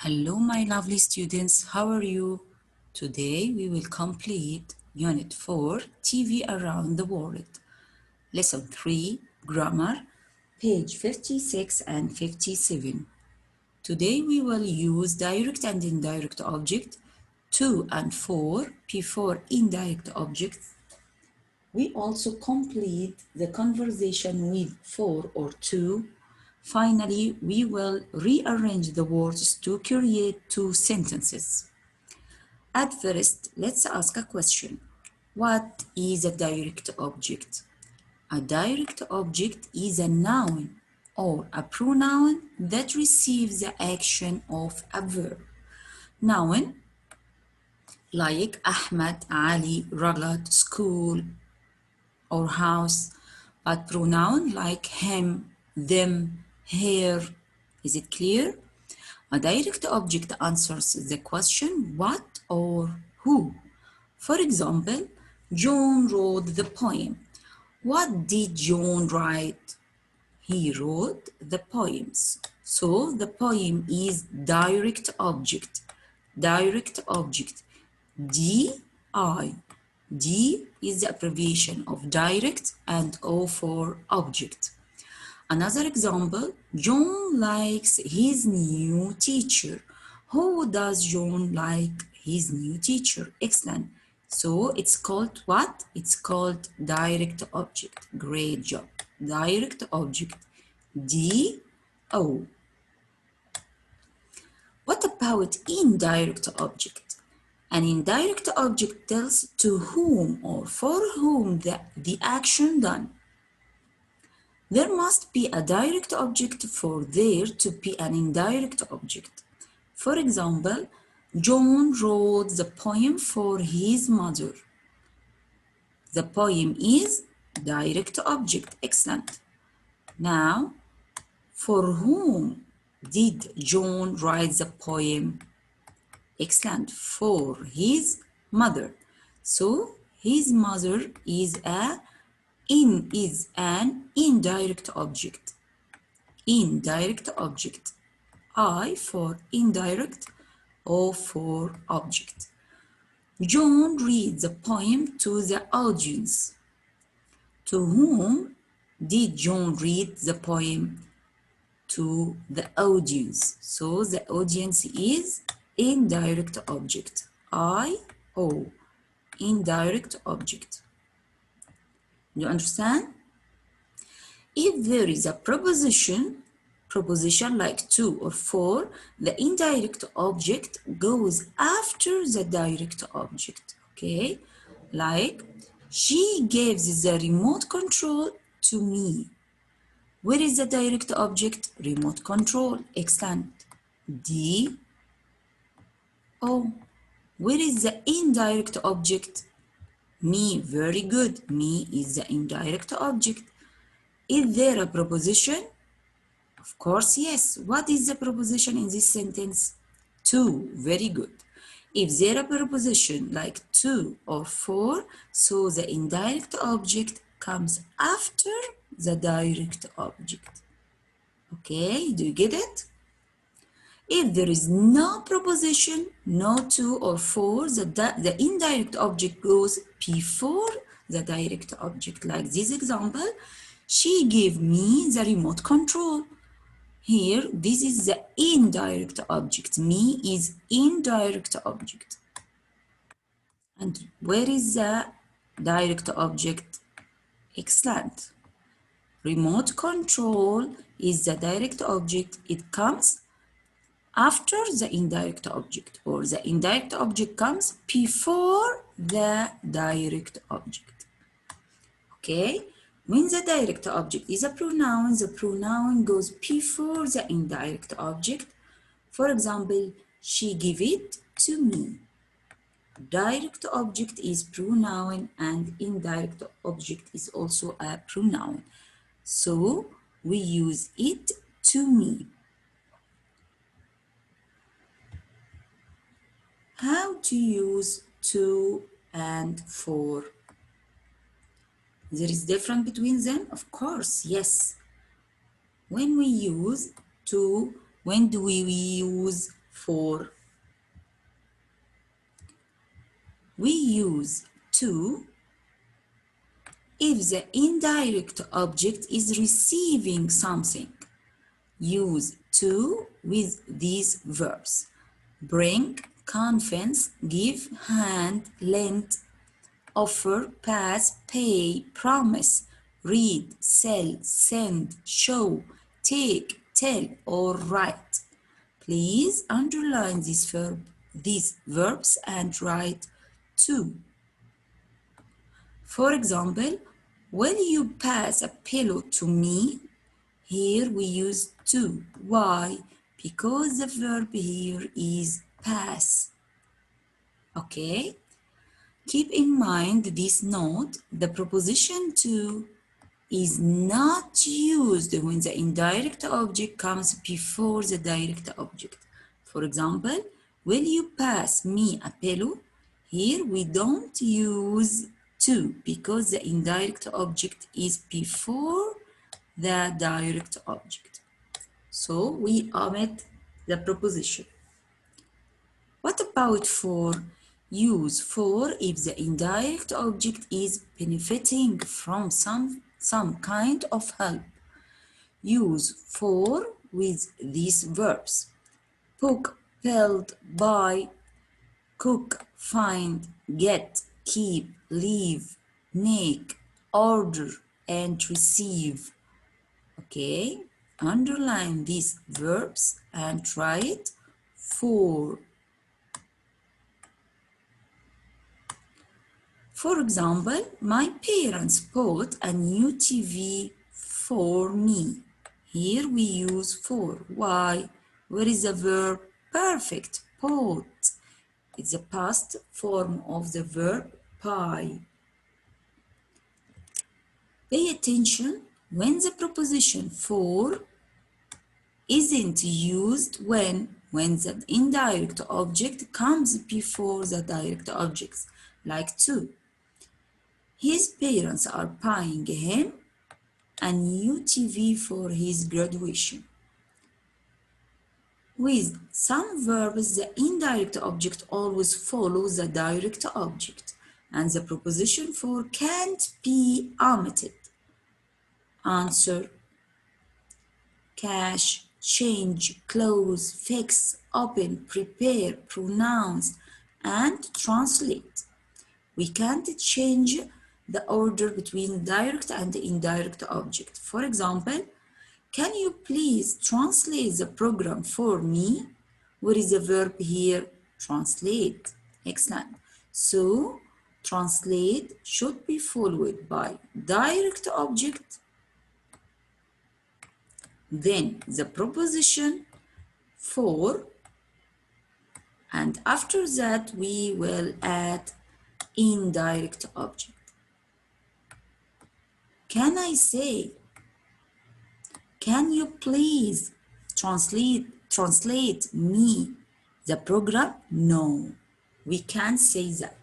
Hello, my lovely students. How are you? Today we will complete Unit 4, TV Around the World. Lesson 3, Grammar, page 56 and 57. Today we will use direct and indirect object 2 and 4 before indirect objects. We also complete the conversation with 4 or 2. Finally, we will rearrange the words to create 2 sentences. At first, let's ask a question. What is a direct object? A direct object is a noun or a pronoun that receives the action of a verb. Noun like Ahmed, Ali, Ragat, school, or house, but pronoun like him, them, her. Is it clear? A direct object answers the question what or who. For example, John wrote the poem. What did John write? He wrote the poems. So the poem is direct object. Direct object. D-I. D is the abbreviation of direct and O for object. Another example, John likes his new teacher. Who does John like his new teacher? Excellent. So it's called what? It's called direct object. Great job. Direct object. D-O. What about indirect object? An indirect object tells to whom or for whom the action done. There must be a direct object for there to be an indirect object. For example, John wrote the poem for his mother. The poem is direct object. Excellent. Now, for whom did John write the poem? Excellent. For his mother. So his mother is an indirect object. Indirect object. I for indirect, O for object. John reads the poem to the audience. To whom did John read the poem? To the audience. So the audience is indirect object. I-O, indirect object. You understand? If there is a proposition like to or for, the indirect object goes after the direct object, okay? Like, she gives the remote control to me. Where is the direct object? Remote control. Excellent. D-O. Where is the indirect object? Me. Very good. Me is the indirect object. Is there a proposition? Of course, yes. What is the proposition in this sentence? To. Very good. If there a proposition like to or for, so the indirect object comes after the direct object. Okay, do you get it? If there is no proposition, no to or for, the indirect object goes before the direct object. Like this example, she gave me the remote control. Here, this is the indirect object. Me is indirect object. And where is the direct object? Excellent. Remote control is the direct object. It comes after the indirect object, or the indirect object comes before the direct object. Okay? When the direct object is a pronoun, the pronoun goes before the indirect object. For example, she gave it to me. Direct object is pronoun and indirect object is also a pronoun. So we use it to me. How to use to and for? There is difference between them? Of course, yes. When we use to, when do we use for. We use to if the indirect object is receiving something. Use to with these verbs. Bring, convince, give, hand, lend, offer, pass, pay, promise, read, sell, send, show, take, tell, or write. Please underline these verbs and write to. For example, will you pass a pillow to me? Here we use to. Why? Because the verb here is pass. Okay? Keep in mind this note, the preposition to is not used when the indirect object comes before the direct object. For example, will you pass me a pillow? Here we don't use to because the indirect object is before the direct object. So we omit the preposition. What about for? Use for if the indirect object is benefiting from some kind of help. Use for with these verbs. Book, build, buy, cook, find, get, keep, leave, make, order, and receive. Okay, underline these verbs and write for. For example, my parents bought a new TV for me. Here we use for. Why? Where is the verb? Perfect. Bought. It's the past form of the verb buy. Pay attention when the preposition for isn't used when the indirect object comes before the direct objects, like to. His parents are buying him a new TV for his graduation. With some verbs, the indirect object always follows the direct object, and the preposition for can't be omitted. Answer, cash, change, close, fix, open, prepare, pronounce, and translate. We can't change the order between direct and indirect object. For example, can you please translate the program for me? What is the verb here? Translate. Excellent. So, translate should be followed by direct object, then the preposition for, and after that we will add indirect object. Can I say, can you please translate me the program? No, we can't say that.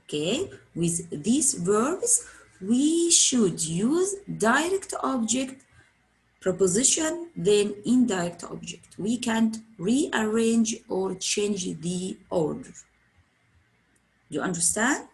Okay, with these verbs, we should use direct object, preposition, then indirect object. We can't rearrange or change the order. You understand?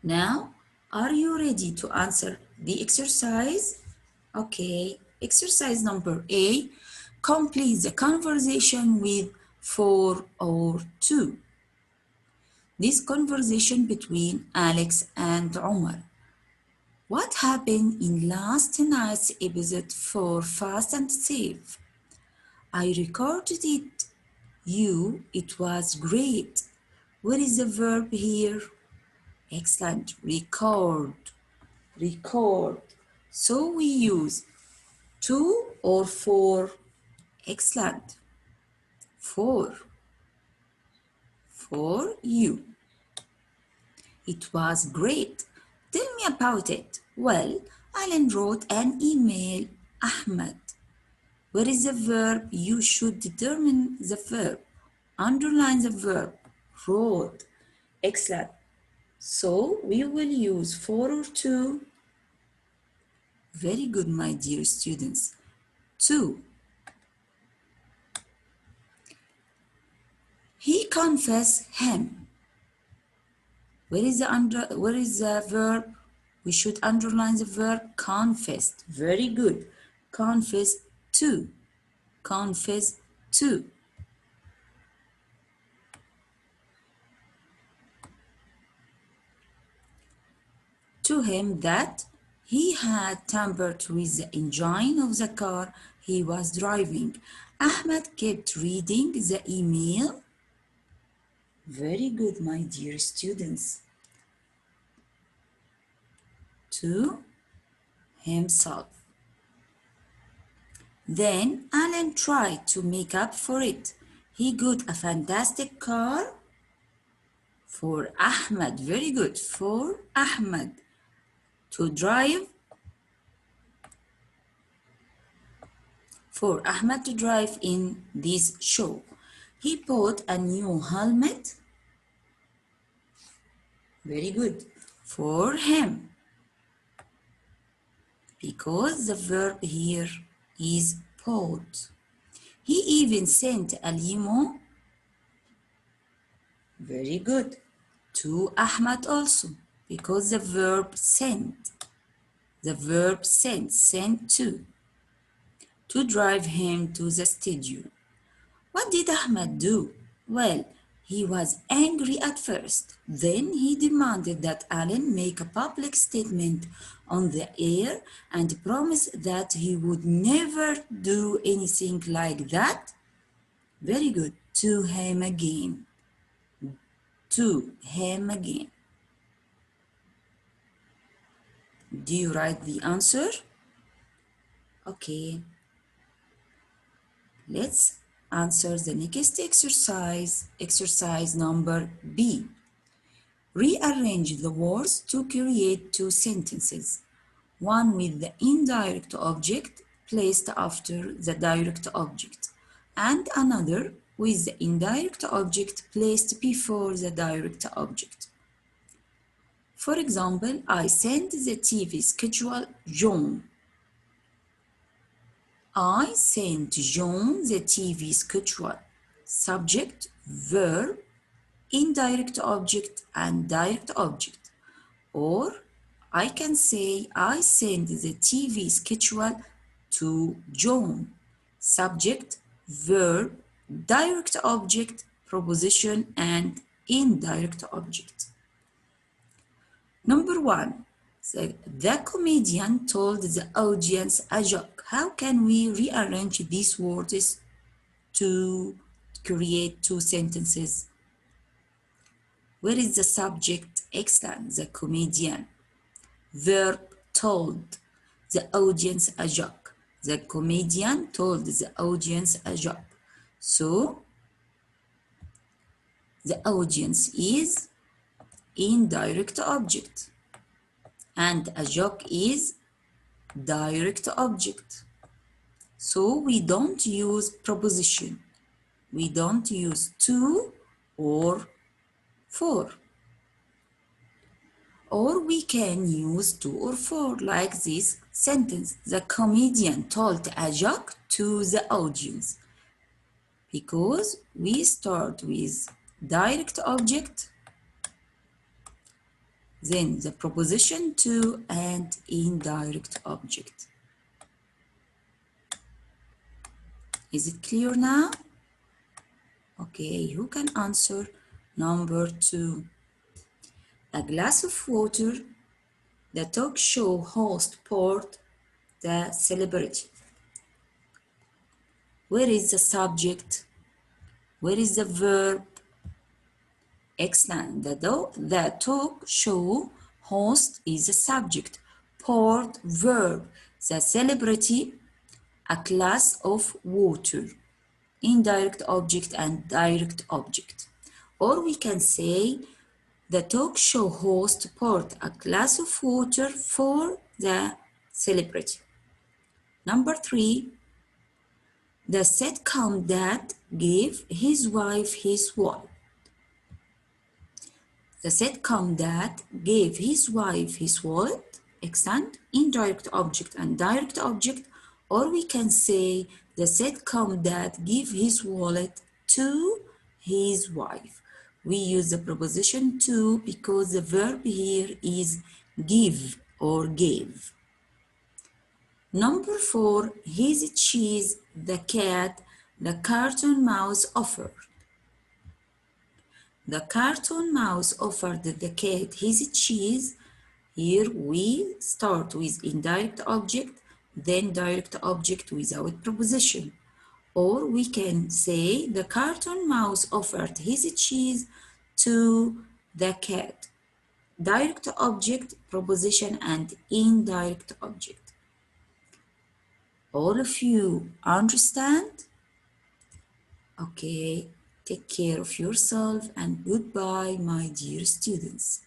Now, are you ready to answer the exercise? Okay, exercise number A, complete the conversation with for or to. This conversation between Alex and Omar. What happened in last night's episode for Fast and Safe? I recorded it. It was great. What is the verb here? Excellent, record. Record. So we use to or for. Excellent. For you. It was great. Tell me about it. Well, Alan wrote an email. Ahmed. Where is the verb? You should determine the verb. Underline the verb. Wrote. Excellent. So we will use for or to. Very good, my dear students. To. confess him. Where is the verb? We should underline the verb confessed. Very good. Confess to. Confess to. To him that he had tampered with the engine of the car he was driving. Ahmed kept reading the email. Very good, my dear students. To himself. Then Alan tried to make up for it. He got a fantastic car for Ahmed. Very good. For Ahmed to drive. For Ahmed to drive in this show. He bought a new helmet. Very good. For him. Because the verb here is bought. He even sent a limo. Very good. To Ahmed also. Because the verb sent. The verb sent to drive him to the studio. What did Ahmed do? Well, he was angry at first. Then he demanded that Alan make a public statement on the air and promised that he would never do anything like that. Very good. To him again. To him again. Do you write the answer? Okay. Let's answer the next exercise. Exercise number B. Rearrange the words to create two sentences. One with the indirect object placed after the direct object, and another with the indirect object placed before the direct object. For example, I sent the TV schedule John. I sent John the TV schedule. Subject, verb, indirect object, and direct object. Or I can say I sent the TV schedule to John. Subject, verb, direct object, preposition, and indirect object. Number 1. The comedian told the audience a joke. How can we rearrange these words to create two sentences? Where is the subject? Excellent. The comedian. Verb, told the audience a joke. The comedian told the audience a joke. So, the audience is indirect object. And a joke is direct object. So we don't use preposition. We don't use to or for. Or we can use to or for, like this sentence. The comedian told a joke to the audience. Because we start with direct object, then the preposition to, and indirect object. Is it clear now? Okay, who can answer number 2? A glass of water. The talk show host poured the celebrity. Where is the subject? Where is the verb? Excellent. The talk show host is the subject. Poured, verb. The celebrity, a glass of water. Indirect object and direct object. Or we can say the talk show host poured a glass of water for the celebrity. Number 3. The sitcom dad gave his wife his wallet. The sitcom dad gave his wife his wallet. Excellent. Indirect object and direct object. Or we can say the sitcom dad gave his wallet to his wife. We use the preposition to because the verb here is give or gave. Number 4, his cheese, the cat, the cartoon mouse offered. The cartoon mouse offered the cat his cheese. Here we start with indirect object, then direct object without preposition. Or we can say the cartoon mouse offered his cheese to the cat. Direct object, preposition, and indirect object. All of you understand? Okay, take care of yourself and goodbye, my dear students.